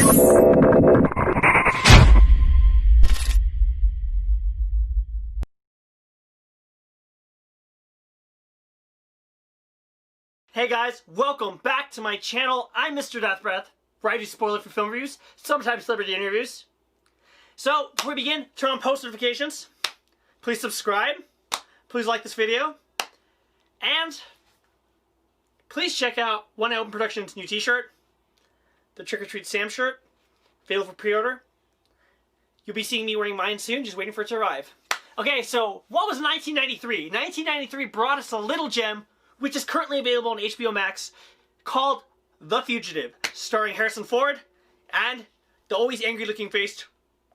Hey guys, welcome back to my channel. I'm Mr. Death Breath, where I do spoiler for film reviews, sometimes celebrity interviews. So, before we begin, turn on post notifications. Please subscribe. Please like this video. And please check out One Album Productions' new t-shirt, the Trick or Treat Sam shirt, available for pre-order. You'll be seeing me wearing mine soon, just waiting for it to arrive. Okay, so what was 1993? 1993 brought us a little gem, which is currently available on HBO Max, called The Fugitive, starring Harrison Ford and the always angry-looking faced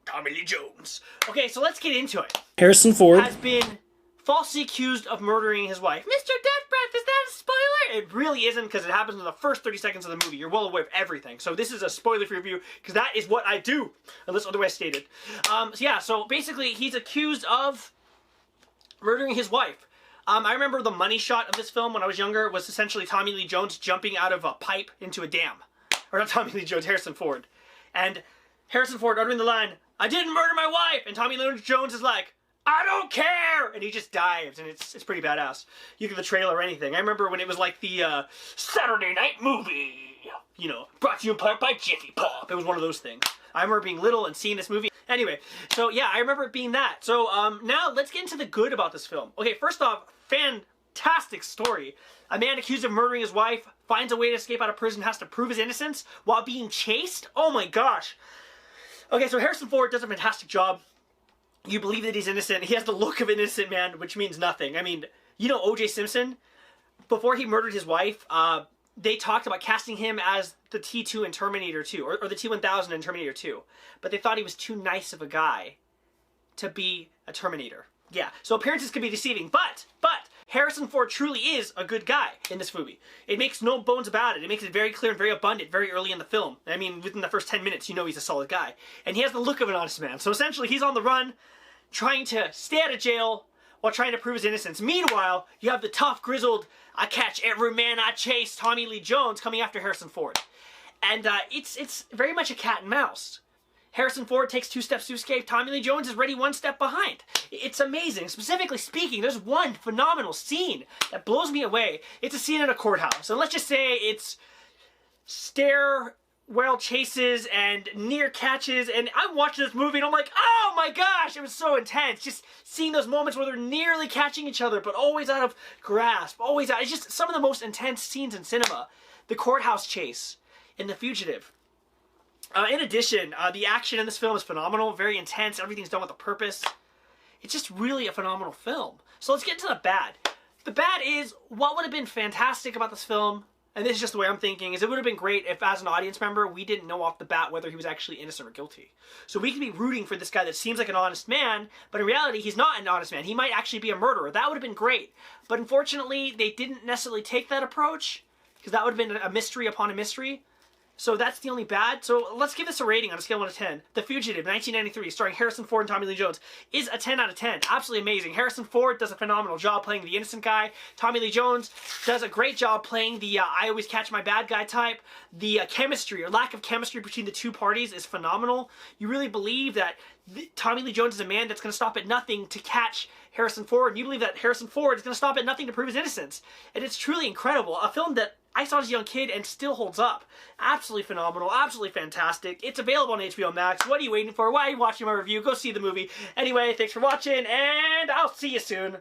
Tommy Lee Jones. Okay, so let's get into it. Harrison Ford has been falsely accused of murdering his wife. Mr. Death Breath, is that a spoiler? It really isn't, because it happens in the first 30 seconds of the movie. You're well aware of everything. So this is a spoiler-free review, because that is what I do, unless otherwise stated. So basically, he's accused of murdering his wife. I remember the money shot of this film when I was younger was essentially Tommy Lee Jones jumping out of a pipe into a dam. Or not Tommy Lee Jones, Harrison Ford. And Harrison Ford uttering the line, "I didn't murder my wife!" And Tommy Lee Jones is like, "I don't care!" And he just dives, and it's pretty badass. You get the trailer or anything. I remember when it was like the Saturday night movie, you know, brought to you in part by Jiffy Pop. It was one of those things. I remember being little and seeing this movie. Anyway, so yeah, I remember it being that. So now let's get into the good about this film. Okay, first off, fantastic story. A man accused of murdering his wife finds a way to escape out of prison, has to prove his innocence while being chased. Oh my gosh. Okay, so Harrison Ford does a fantastic job. You believe that he's innocent. He has the look of an innocent man, which means nothing. I mean, you know O.J. Simpson? Before he murdered his wife, they talked about casting him as the T2 in Terminator 2, or the T-1000 in Terminator 2. But they thought he was too nice of a guy to be a Terminator. Yeah, so appearances can be deceiving, but Harrison Ford truly is a good guy in this movie. It makes no bones about it. It makes it very clear and very abundant very early in the film. I mean, within the first 10 minutes, you know he's a solid guy. And he has the look of an honest man. So essentially, he's on the run, trying to stay out of jail while trying to prove his innocence. Meanwhile, you have the tough, grizzled, I catch every man I chase, Tommy Lee Jones coming after Harrison Ford. And it's very much a cat and mouse. Harrison Ford takes 2 steps to escape. Tommy Lee Jones is ready 1 step behind. It's amazing. Specifically speaking, there's one phenomenal scene that blows me away. It's a scene in a courthouse. And let's just say it's stairwell chases and near catches. And I'm watching this movie and I'm like, oh my gosh, it was so intense. Just seeing those moments where they're nearly catching each other, but always out of grasp. Always out. It's just some of the most intense scenes in cinema. The courthouse chase in The Fugitive. In addition, the action in this film is phenomenal, very intense, everything's done with a purpose. It's just really a phenomenal film. So let's get into the bad. The bad is, what would have been fantastic about this film, and this is just the way I'm thinking, is it would have been great if, as an audience member, we didn't know off the bat whether he was actually innocent or guilty. So we could be rooting for this guy that seems like an honest man, but in reality, he's not an honest man. He might actually be a murderer. That would have been great. But unfortunately, they didn't necessarily take that approach, because that would have been a mystery upon a mystery. So that's the only bad. So let's give this a rating on a scale of 1 to 10. The Fugitive, 1993, starring Harrison Ford and Tommy Lee Jones, is a 10 out of 10. Absolutely amazing. Harrison Ford does a phenomenal job playing the innocent guy. Tommy Lee Jones does a great job playing the I always catch my bad guy type. The chemistry, or lack of chemistry between the two parties is phenomenal. You really believe that Tommy Lee Jones is a man that's going to stop at nothing to catch Harrison Ford. And you believe that Harrison Ford is going to stop at nothing to prove his innocence. And it's truly incredible. A film that I saw as a young kid and still holds up. Absolutely phenomenal, absolutely fantastic. It's available on HBO Max. What are you waiting for? Why are you watching my review? Go see the movie. Anyway, thanks for watching, and I'll see you soon.